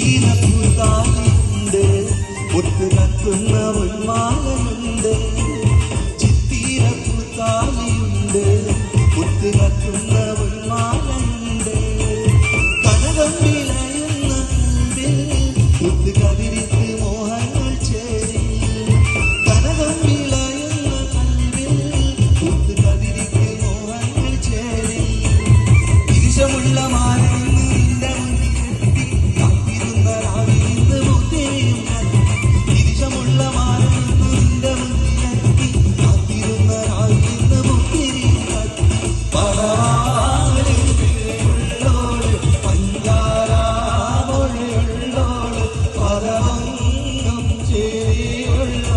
ചിത്തിരപ്പൂത്താലിയുണ്ട് ഒത്തു കത്തുന്ന ഉന്മാലുണ്ട് ചിത്തിരപ്പൂത്താലിയുണ്ട് ഒത്തു കത്തുന്ന ഉന്മാലുണ്ട് കനകം വിളയുന്ന കൽവിൽ ഒത്തു കതിരിത്ത് മോഹങ്ങൾ ചേരി കനകം വിളയുന്ന കൽവിൽ ഒത്തു കതിരിത്ത് മോഹങ്ങൾ ചേരി തിരിശമുള്ള മാരണിന്ന് നിന്റെ മുന്നിലെത്തി കാത്തിരുന്ന രാവിലിന്ന് മുത്തേയും തിരിശമുള്ള മാരണിന്ന് നിന്റെ മുന്നിലെത്തി കാത്തിരുന്ന രാവിലിന്ന് മുത്തിരിയും പടവാളുള്ളോട് പഞ്ചാരാമൊഴിയുള്ളോട് പരവങ്കം ചേരിയുള്ള